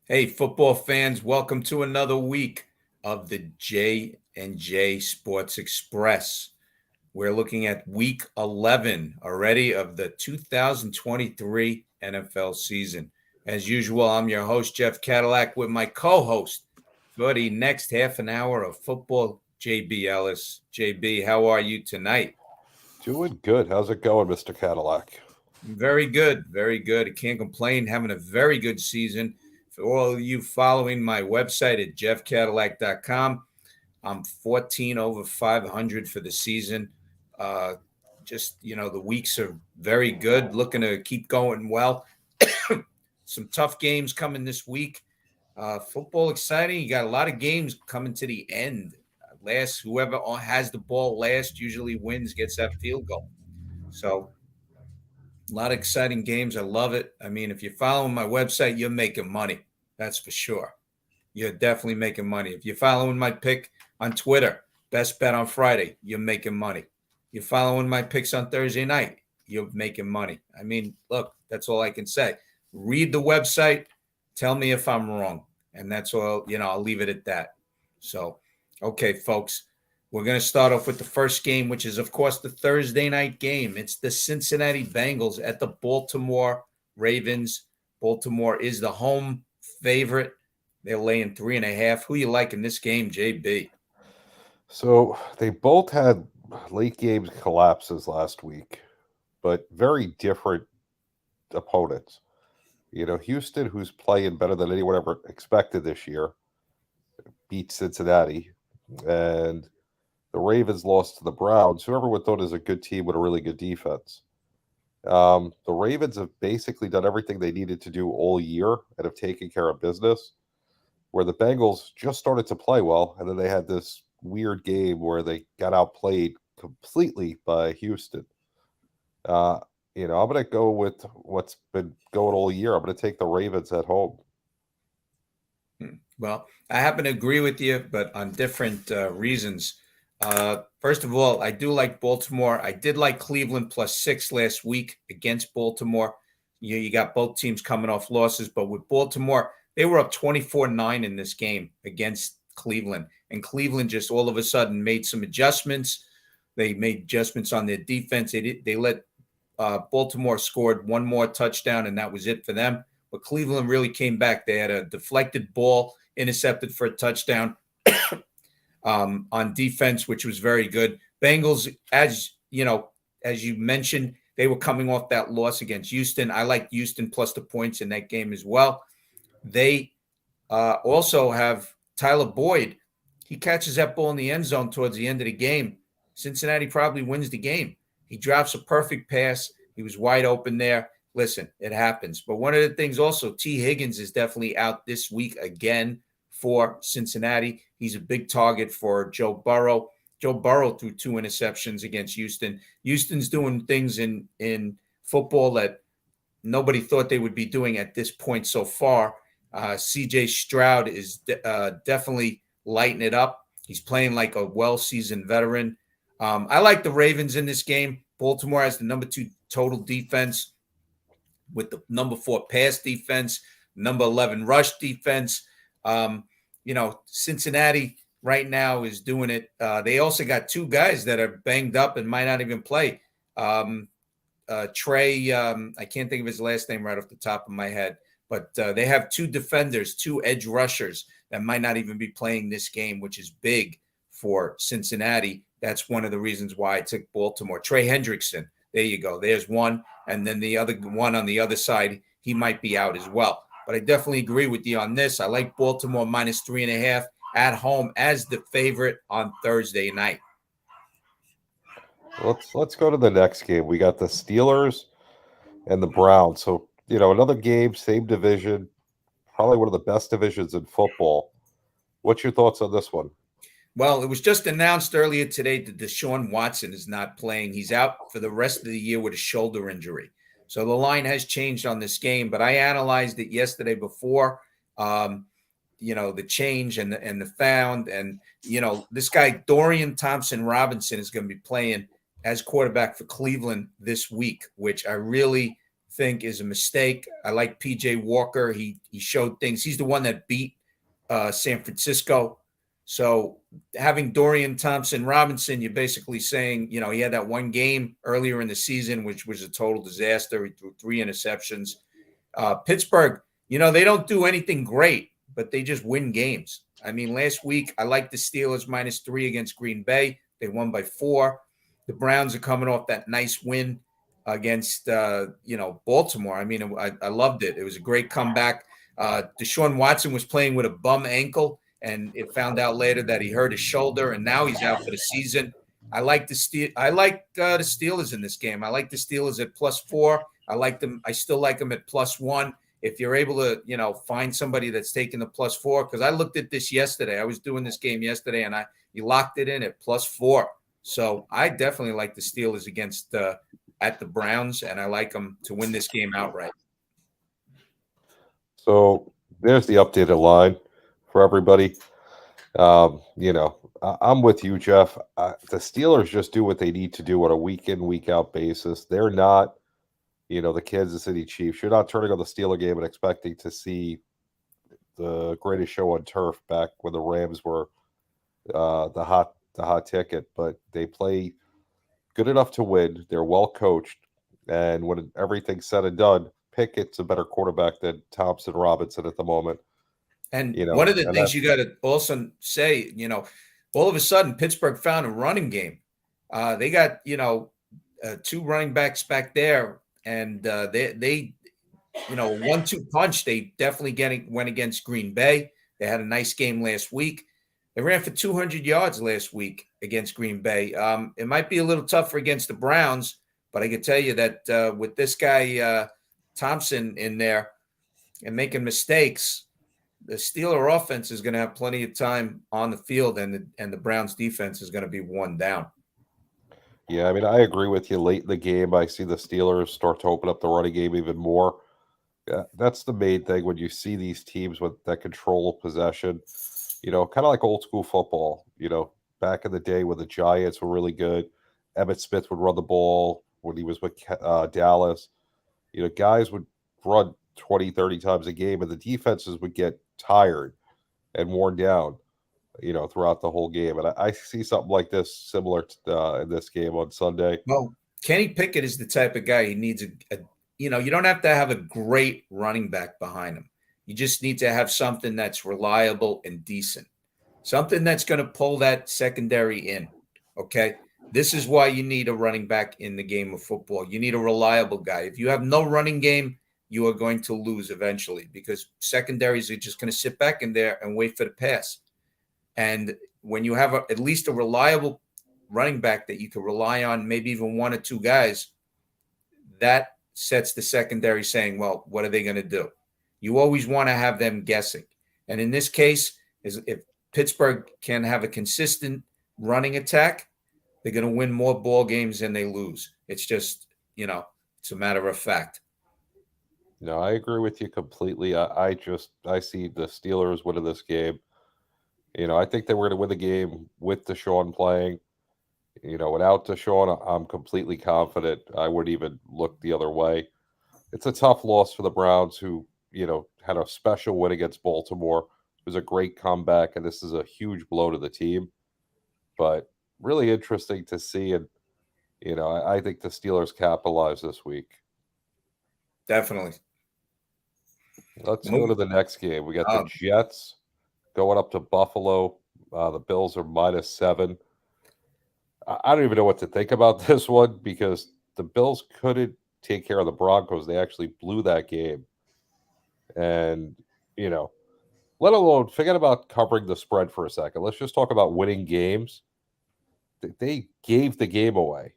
Hey, football fans, welcome to another week of the J&J Sports Express. We're looking at week 11 already of the 2023 NFL season. As usual, I'm your host, Jeff Cadillac, with my co-host for the next half an hour of football, JB Ellis. JB, how are you tonight? Doing good. How's it going, Mr. Cadillac? Very good. Very good. I can't complain. Having a very good season. For all of you following my website at jeffcadillac.com, I'm 14 over 500 for the season. Uh, the weeks are very good. Looking to keep going well. Some tough games coming this week. Football exciting. You got a lot of games coming to the end. Whoever has the ball last usually wins, gets that field goal. So a lot of exciting games. I love it. I mean, if you're following my website, you're making money. That's for sure. You're definitely making money. If you're following my pick on Twitter, best bet on Friday, you're making money. You're following my picks on Thursday night, you're making money. I mean, look, that's all I can say. Read the website, tell me if I'm wrong. And that's all, I'll leave it at that. So, okay, folks, we're going to start off with the first game, which is, of course, the Thursday night game. It's the Cincinnati Bengals at the Baltimore Ravens. Baltimore is the home favorite. They're laying 3.5. Who you like in this game, JB? So they both had late game collapses last week, but very different opponents. Houston, who's playing better than anyone ever expected this year, beat Cincinnati, and the Ravens lost to the Browns, who everyone thought is a good team with a really good defense. The Ravens have basically done everything they needed to do all year and have taken care of business, where the Bengals just started to play well, and then they had this weird game where they got outplayed completely by Houston. I'm going to go with what's been going all year. I'm going to take the Ravens at home. Well, I happen to agree with you, but on different reasons. First of all, I do like Baltimore. I did like Cleveland +6 last week against Baltimore. You got both teams coming off losses, but with Baltimore, they were up 24-9 in this game against Cleveland. And Cleveland just all of a sudden made some adjustments. They made adjustments on their defense. They let Baltimore scored one more touchdown, and that was it for them. But Cleveland really came back. They had a deflected ball intercepted for a touchdown on defense, which was very good. Bengals, as you mentioned, they were coming off that loss against Houston. I like Houston plus the points in that game as well. They also have Tyler Boyd. He catches that ball in the end zone towards the end of the game. Cincinnati probably wins the game. He drops a perfect pass. He was wide open there. Listen, it happens. But one of the things also, T. Higgins is definitely out this week again for Cincinnati. He's a big target for Joe Burrow. Joe Burrow threw 2 interceptions against Houston. Houston's doing things in football that nobody thought they would be doing at this point so far. C.J. Stroud is definitely lighting it up. He's playing like a well-seasoned veteran. I like the Ravens in this game. Baltimore has the number 2 total defense with the number 4 pass defense, number 11 rush defense. Cincinnati right now is doing it. They also got 2 guys that are banged up and might not even play. Trey, I can't think of his last name right off the top of my head, but they have 2 defenders, 2 edge rushers that might not even be playing this game, which is big for Cincinnati. That's one of the reasons why I took Baltimore. Trey Hendrickson, there you go. There's one. And then the other one on the other side, he might be out as well. But I definitely agree with you on this. I like Baltimore -3.5 at home as the favorite on Thursday night. Let's go to the next game. We got the Steelers and the Browns. So, another game, same division, probably one of the best divisions in football. What's your thoughts on this one? Well, it was just announced earlier today that Deshaun Watson is not playing. He's out for the rest of the year with a shoulder injury. So the line has changed on this game, but I analyzed it yesterday before, the change and the found. And, this guy, Dorian Thompson-Robinson, is going to be playing as quarterback for Cleveland this week, which I really think is a mistake. I like PJ Walker. He showed things. He's the one that beat San Francisco. So having Dorian Thompson-Robinson, you're basically saying, he had that one game earlier in the season, which was a total disaster. He threw 3 interceptions. Pittsburgh, they don't do anything great, but they just win games. I mean, last week, I liked the Steelers -3 against Green Bay. They won by 4. The Browns are coming off that nice win against, Baltimore. I mean, I loved it. It was a great comeback. Deshaun Watson was playing with a bum ankle, and it found out later that he hurt his shoulder, and now he's out for the season. I like the Steelers in this game. I like the Steelers at +4. I like them. I still like them at +1. If you're able to, find somebody that's taking the +4, because I looked at this yesterday. I was doing this game yesterday, and you locked it in at +4. So I definitely like the Steelers against at the Browns, and I like them to win this game outright. So there's the updated line for everybody. I'm with you, Jeff. The Steelers just do what they need to do on a week in, week out basis. They're not, the Kansas City Chiefs. You're not turning on the Steeler game and expecting to see the greatest show on turf back when the Rams were the hot ticket. But they play good enough to win. They're well coached, and when everything's said and done, Pickett's a better quarterback than Thompson-Robinson at the moment. And one of the things you got to also say, all of a sudden Pittsburgh found a running game. They got 2 running backs back there, and they 1-2 punch. They definitely went against Green Bay. They had a nice game last week. They ran for 200 yards last week against Green Bay. It might be a little tougher against the Browns, but I can tell you that with this guy Thompson in there and making mistakes, the Steeler offense is going to have plenty of time on the field, and the Browns defense is going to be worn down. Yeah, I mean, I agree with you. Late in the game, I see the Steelers start to open up the running game even more. Yeah, that's the main thing when you see these teams with that control of possession, kind of like old school football, back in the day when the Giants were really good. Emmitt Smith would run the ball when he was with Dallas. Guys would run 20, 30 times a game, and the defenses would get tired and worn down, throughout the whole game. And I see something like this similar to, in this game on Sunday. Well, Kenny Pickett is the type of guy he needs you don't have to have a great running back behind him. You just need to have something that's reliable and decent, something that's going to pull that secondary in. Okay. This is why you need a running back in the game of football. You need a reliable guy. If you have no running game, you are going to lose eventually, because secondaries are just going to sit back in there and wait for the pass. And when you have at least a reliable running back that you can rely on, maybe even 1 or 2 guys, that sets the secondary saying, well, what are they going to do? You always want to have them guessing. And in this case, if Pittsburgh can have a consistent running attack, they're going to win more ball games than they lose. It's just, it's a matter of fact. No, I agree with you completely. I see the Steelers winning this game. I think they were going to win the game with Deshaun playing. Without Deshaun, I'm completely confident. I wouldn't even look the other way. It's a tough loss for the Browns, who, had a special win against Baltimore. It was a great comeback, and this is a huge blow to the team. But really interesting to see, and, I think the Steelers capitalize this week. Definitely. Let's go to the next game. We got the Jets going up to Buffalo. The Bills are -7. I don't even know what to think about this one, because the Bills couldn't take care of the Broncos. They actually blew that game. And, let alone forget about covering the spread for a second. Let's just talk about winning games. They gave the game away.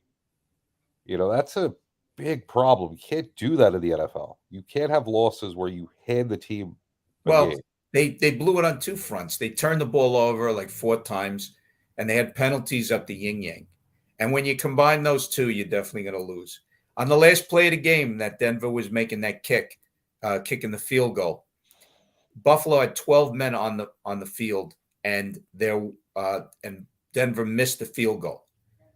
That's a big problem. You can't do that in the NFL. You can't have losses where you hand the team a game. They blew it on 2 fronts. They turned the ball over like 4 times, and they had penalties up the yin-yang. And when you combine those 2, you're definitely going to lose. On the last play of the game that Denver was making that kicking the field goal, Buffalo had 12 men on the field, and Denver missed the field goal.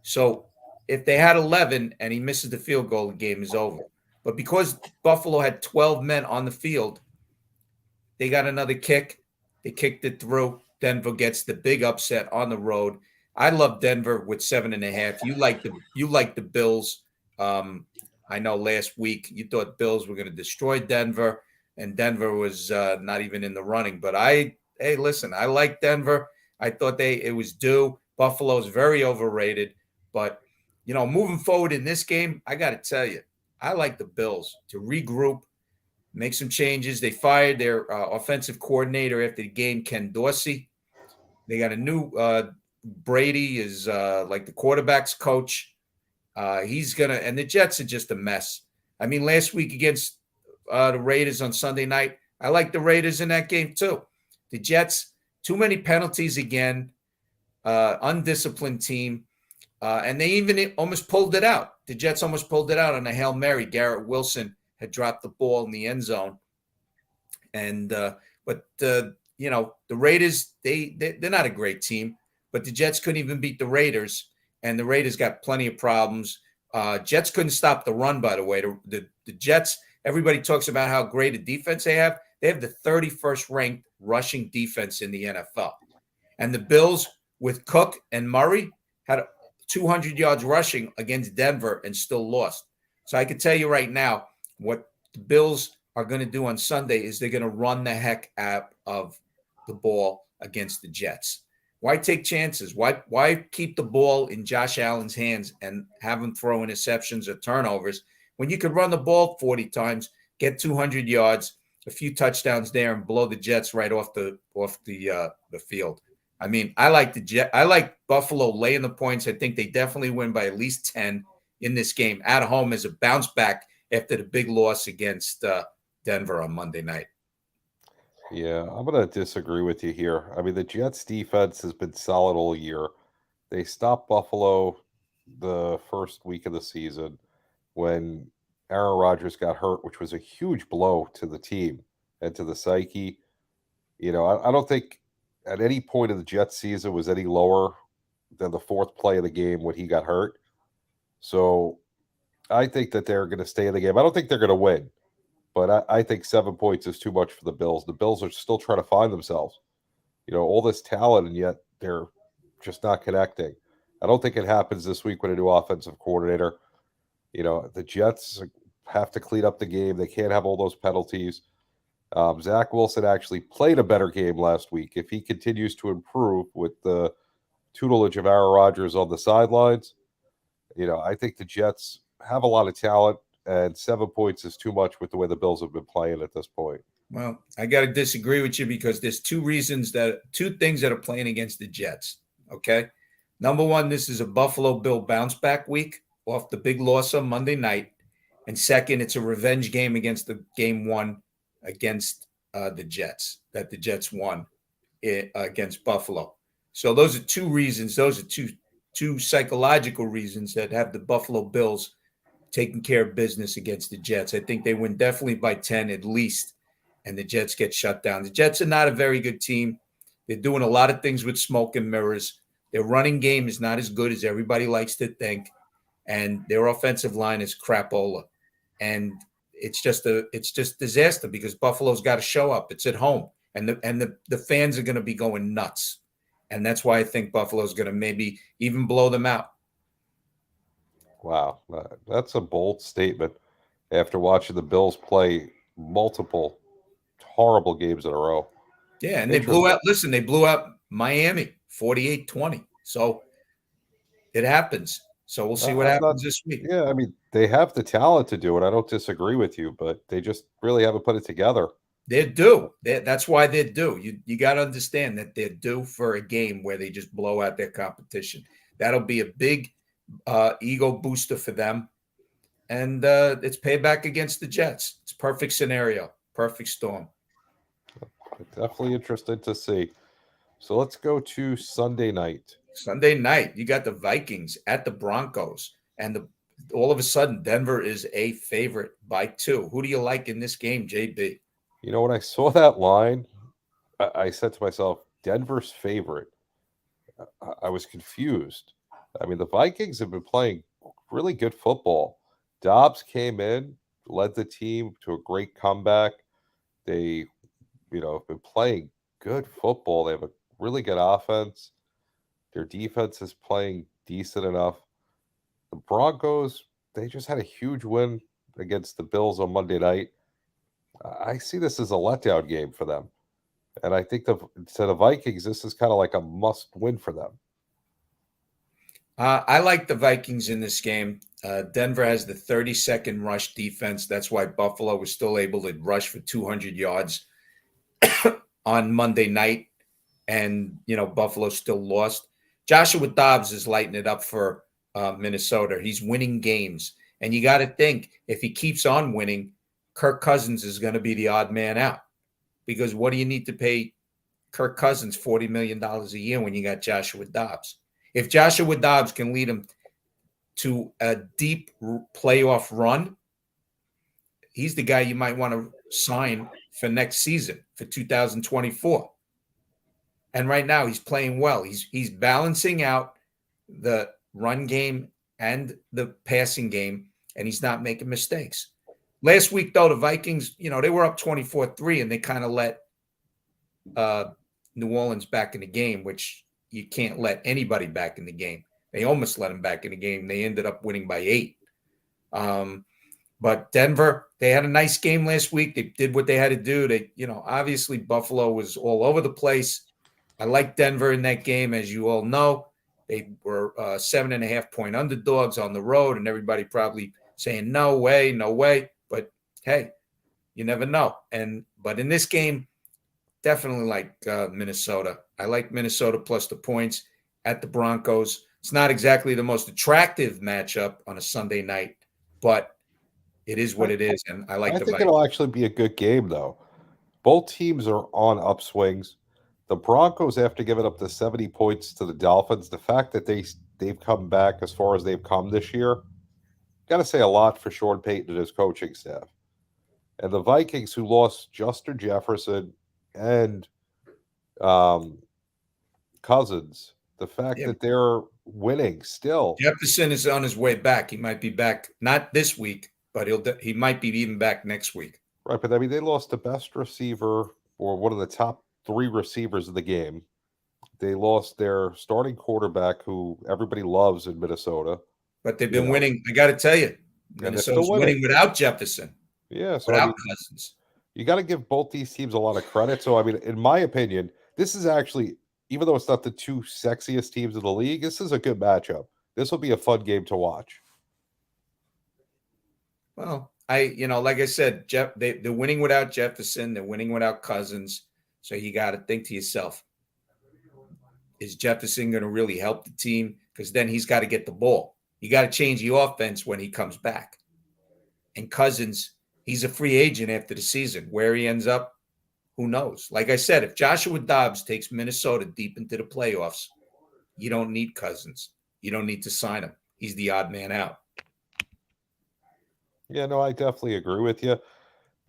So if they had 11 and he misses the field goal, the game is over. But because Buffalo had 12 men on the field, they got another kick. They kicked it through. Denver gets the big upset on the road. I love Denver with 7.5. You like the Bills. I know last week you thought Bills were going to destroy Denver, and Denver was not even in the running. But hey, listen, I like Denver. I thought it was due. Buffalo's very overrated, but moving forward in this game, I got to tell you, I like the Bills to regroup, make some changes. They fired their offensive coordinator after the game, Ken Dorsey. They got a new Brady is like the quarterback's coach. He's gonna, and the Jets are just a mess. I mean, last week against the Raiders on Sunday night, I like the Raiders in that game too. The Jets, too many penalties again, undisciplined team, and they even almost pulled it out. The Jets almost pulled it out on a Hail Mary. Garrett Wilson had dropped the ball in the end zone, and but the Raiders, they're not a great team, but the Jets couldn't even beat the Raiders, and the Raiders got plenty of problems. Jets couldn't stop the run, by the way. The Jets, everybody talks about how great a defense they have. They have the 31st ranked rushing defense in the NFL. And the Bills with Cook and Murray had 200 yards rushing against Denver and still lost. So I can tell you right now what the Bills are going to do on Sunday is they're going to run the heck out of the ball against the Jets. Why take chances? Why keep the ball in Josh Allen's hands and have him throw interceptions or turnovers when you could run the ball 40 times, get 200 yards, a few touchdowns there, and blow the Jets right off the field? I mean, I like Buffalo laying the points. I think they definitely win by at least 10 in this game at home as a bounce back after the big loss against Denver on Monday night. Yeah, I'm going to disagree with you here. I mean, the Jets defense has been solid all year. They stopped Buffalo the first week of the season when Aaron Rodgers got hurt, which was a huge blow to the team and to the psyche. I don't think at any point of the Jets season was any lower than the fourth play of the game when he got hurt. So I think that they're going to stay in the game. I don't think they're going to win, but I think 7 points is too much for the Bills. The Bills are still trying to find themselves. All this talent, and yet they're just not connecting. I don't think it happens this week with a new offensive coordinator. The Jets have to clean up the game. They can't have all those penalties. Zach Wilson actually played a better game last week. If he continues to improve with the tutelage of Aaron Rodgers on the sidelines, I think the Jets have a lot of talent, and 7 points is too much with the way the Bills have been playing at this point. Well, I got to disagree with you because there's two things that are playing against the Jets. Okay. Number one, this is a Buffalo Bill bounce back week off the big loss on Monday night. And second, it's a revenge game against the game one against the Jets that the Jets won against Buffalo. So those are two reasons. Those are two psychological reasons that have the Buffalo Bills taking care of business against the Jets. I think they win definitely by 10 at least, and the Jets get shut down. The Jets are not a very good team. They're doing a lot of things with smoke and mirrors. Their running game is not as good as everybody likes to think, and their offensive line is crapola. And it's just disaster because Buffalo's got to show up. It's at home, and the fans are going to be going nuts. And that's why I think Buffalo's going to maybe even blow them out. Wow, that's a bold statement after watching the Bills play multiple horrible games in a row. Yeah, and Interesting. they blew out Miami 48-20. So it happens. So we'll see what I'm not. happens this week. Yeah, I mean, they have the talent to do it. I don't disagree with you, but they just really haven't put it together. They're due. That's why they're due. You got to understand that they're due for a game where they just blow out their competition. That'll be a big ego booster for them. And it's payback against the Jets. It's perfect scenario, perfect storm. Definitely interested to see. So let's go to Sunday night. Sunday night, you got the Vikings at the Broncos, and all of a sudden, Denver is a favorite by 2. Who do you like in this game, JB? When I saw that line, I said to myself, Denver's favorite. I was confused. I mean, the Vikings have been playing really good football. Dobbs came in led the team to a great comeback. They, have been playing good football. They have a really good offense. Their defense is playing decent enough. The Broncos, they just had a huge win against the Bills on Monday night. I see this as a letdown game for them. And I think to the Vikings, this is kind of like a must win for them. I like the Vikings in this game. Denver has the 32nd rush defense. That's why Buffalo was still able to rush for 200 yards on Monday night. And, Buffalo still lost. Joshua Dobbs is lighting it up for Minnesota. He's winning games. And you got to think, if he keeps on winning, Kirk Cousins is going to be the odd man out. Because what do you need to pay Kirk Cousins $40 million a year when you got Joshua Dobbs? If Joshua Dobbs can lead him to a deep playoff run, he's the guy you might want to sign for next season, for 2024. And right now he's playing well. He's balancing out the run game and the passing game, and he's not making mistakes. Last week, though, the Vikings, they were up 24-3, and they kind of let New Orleans back in the game, which you can't let anybody back in the game. They almost let them back in the game. They ended up winning by 8. But Denver, they had a nice game last week. They did what they had to do. They, obviously Buffalo was all over the place. I like Denver in that game, as you all know. They were 7.5-point underdogs on the road, and everybody probably saying, no way, no way. But, hey, you never know. But in this game, definitely like Minnesota. I like Minnesota plus the points at the Broncos. It's not exactly the most attractive matchup on a Sunday night, but it is what it is, and I like the think Vikings. It'll actually be a good game, though. Both teams are on upswings. The Broncos, after giving up the 70 points to the Dolphins, the fact that they've come back as far as they've come this year, got to say a lot for Sean Payton and his coaching staff. And the Vikings, who lost Justin Jefferson and Cousins, the fact that they're winning still. Jefferson is on his way back. He might be back not this week, but he might be even back next week. Right, but I mean, they lost the best receiver or one of the top 3 receivers of the game. They lost their starting quarterback, who everybody loves in Minnesota. But they've been winning. I got to tell you, Minnesota's winning without Jefferson. Yeah, so without Cousins. You got to give both these teams a lot of credit. So, I mean, in my opinion, this is actually, even though it's not the 2 sexiest teams in the league, this is a good matchup. This will be a fun game to watch. Well, like I said, they're winning without Jefferson. They're winning without Cousins. So you got to think to yourself, is Jefferson going to really help the team? Because then he's got to get the ball. You got to change the offense when he comes back. And Cousins, he's a free agent after the season. Where he ends up, who knows? Like I said, if Joshua Dobbs takes Minnesota deep into the playoffs, you don't need Cousins. You don't need to sign him. He's the odd man out. Yeah, no, I definitely agree with you.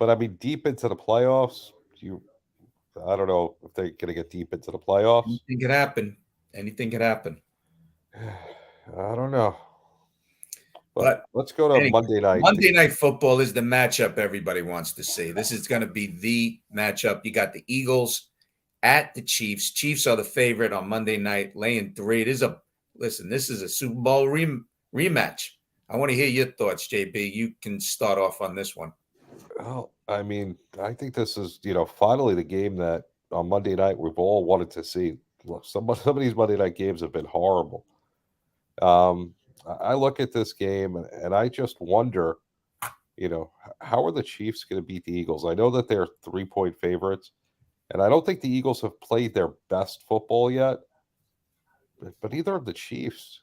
But I mean, deep into the playoffs, I don't know if they're going to get deep into the playoffs. Anything could happen. Anything could happen. I don't know. But let's go to anyway, Monday night. Monday Night Football is the matchup everybody wants to see. This is going to be the matchup. You got the Eagles at the Chiefs. Chiefs are the favorite on Monday night, laying 3. This is a Super Bowl rematch. I want to hear your thoughts, JB. You can start off on this one. Well, I mean, I think this is, finally the game that on Monday night we've all wanted to see. Look, some of these Monday night games have been horrible. I look at this game and I just wonder, how are the Chiefs going to beat the Eagles? I know that they're 3-point favorites, and I don't think the Eagles have played their best football yet, but neither of the Chiefs.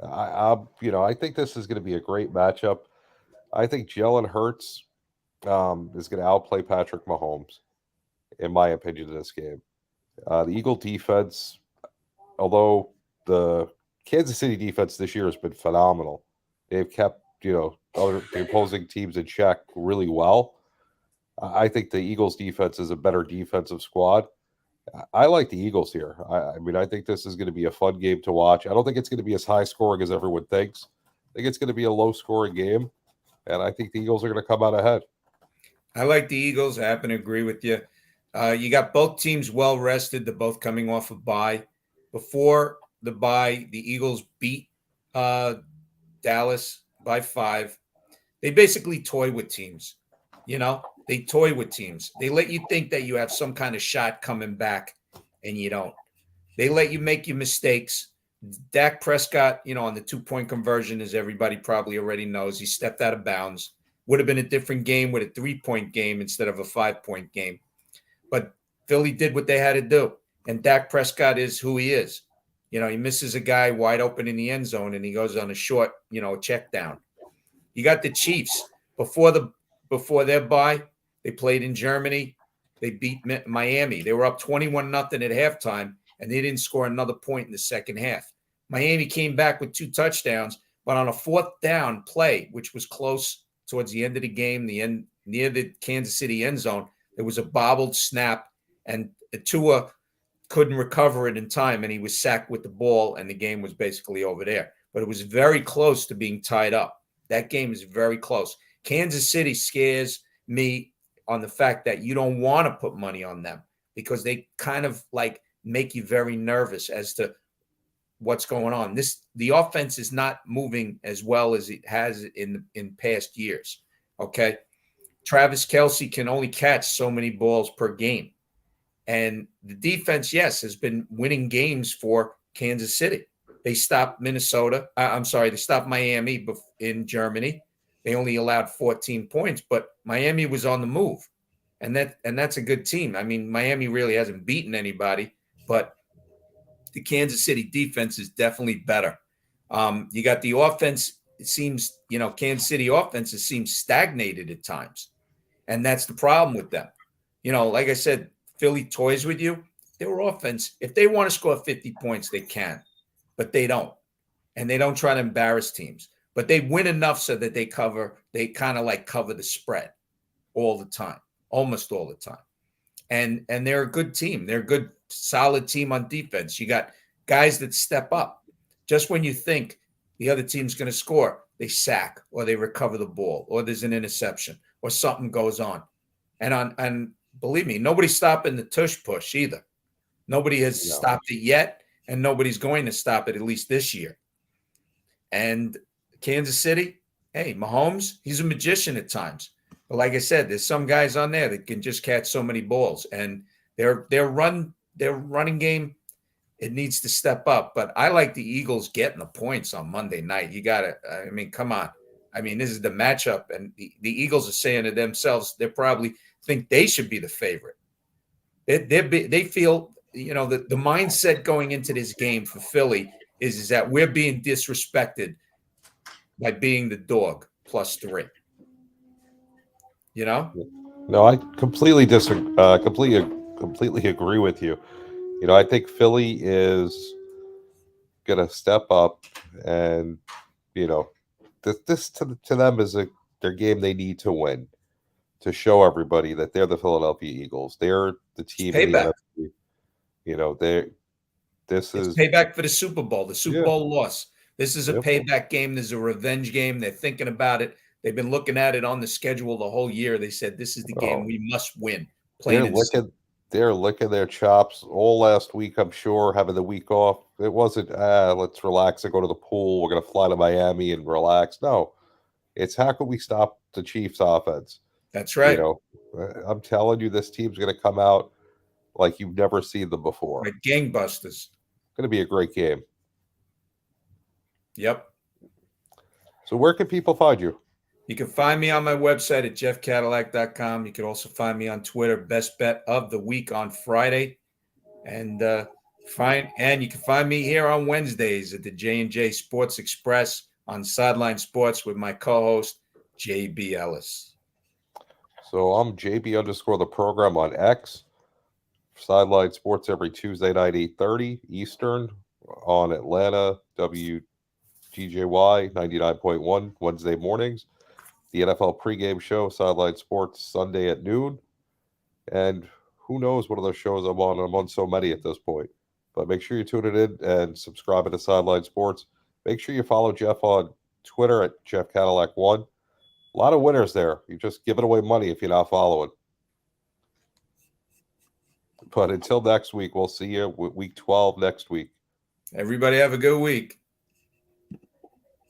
I think this is going to be a great matchup. I think Jalen Hurts is going to outplay Patrick Mahomes, in my opinion, in this game. The Eagle defense, although the Kansas City defense this year has been phenomenal. They've kept, the opposing teams in check really well. I think the Eagles defense is a better defensive squad. I like the Eagles here. I mean, I think this is going to be a fun game to watch. I don't think it's going to be as high scoring as everyone thinks. I think it's going to be a low scoring game. and I think the Eagles are going to come out ahead. I like the Eagles. I happen to agree with you. You got both teams well rested. They're both coming off a bye. Before the bye, the Eagles beat Dallas by 5. They basically toy with teams. They toy with teams. They let you think that you have some kind of shot coming back, and you don't. They let you make your mistakes. Dak Prescott, on the 2-point conversion, as everybody probably already knows, he stepped out of bounds. Would have been a different game with a 3-point game instead of a 5-point game. But Philly did what they had to do. And Dak Prescott is who he is. He misses a guy wide open in the end zone, and he goes on a short, check down. You got the Chiefs before their bye. They played in Germany. They beat Miami. They were up 21-0 at halftime, and they didn't score another point in the second half. Miami came back with 2 touchdowns, but on a 4th down play, which was close towards the end of the game, near the Kansas City end zone, there was a bobbled snap, and Tua couldn't recover it in time, and he was sacked with the ball, and the game was basically over there. But it was very close to being tied up. That game is very close. Kansas City scares me on the fact that you don't want to put money on them because they kind of like make you very nervous as to what's going on. The offense is not moving as well as it has in past years. Okay. Travis Kelce can only catch so many balls per game. And the defense, yes, has been winning games for Kansas City. They stopped They stopped Miami in Germany. They only allowed 14 points, but Miami was on the move. And that's a good team. I mean, Miami really hasn't beaten anybody, but the Kansas City defense is definitely better. You got the offense. It seems, Kansas City offenses seem stagnated at times. And that's the problem with them. Like I said, Philly toys with you. Their offense, if they want to score 50 points, they can, but they don't. And they don't try to embarrass teams. But they win enough so that they kind of like cover the spread all the time, almost all the time. And they're a good team. They're a good, solid team on defense. You got guys that step up. Just when you think the other team's going to score, they sack or they recover the ball or there's an interception or something goes on. And believe me, nobody's stopping the tush push either. Nobody has stopped it yet, and nobody's going to stop it, at least this year. And Kansas City, hey, Mahomes, he's a magician at times. But like I said, there's some guys on there that can just catch so many balls, and their running game, it needs to step up. But I like the Eagles getting the points on Monday night. You got to, come on. This is the matchup, and the Eagles are saying to themselves, they probably think they should be the favorite. They feel, the mindset going into this game for Philly is that we're being disrespected by being the dog +3. No, I completely disagree. Completely agree with you. I think Philly is going to step up, and this to them is their game they need to win to show everybody that they're the Philadelphia Eagles. They're the team in the NFC. This is payback for the Super Bowl. The Super Bowl loss. This is a payback game. This is a revenge game. They're thinking about it. They've been looking at it on the schedule the whole year. They said this is the game we must win. They're licking their chops all last week, I'm sure, having the week off. It wasn't, let's relax and go to the pool. We're going to fly to Miami and relax. No, it's how can we stop the Chiefs' offense? That's right. I'm telling you, this team's going to come out like you've never seen them before. Like gangbusters. It's going to be a great game. Yep. So where can people find you? You can find me on my website at jeffcadillac.com. You can also find me on Twitter, Best Bet of the Week on Friday. And you can find me here on Wednesdays at the J&J Sports Express on Sideline Sports with my co-host, JB Ellis. So I'm JB_ the program on X. Sideline Sports every Tuesday night, 8:30 Eastern on Atlanta, WGJY 99.1 Wednesday mornings. The NFL pregame show, Sideline Sports, Sunday at noon. And who knows what other shows I'm on. I'm on so many at this point. But make sure you tune it in and subscribe to Sideline Sports. Make sure you follow Jeff on Twitter at Jeff Cadillac 1. A lot of winners there. You're just giving away money if you're not following. But until next week, we'll see you week 12 next week. Everybody have a good week.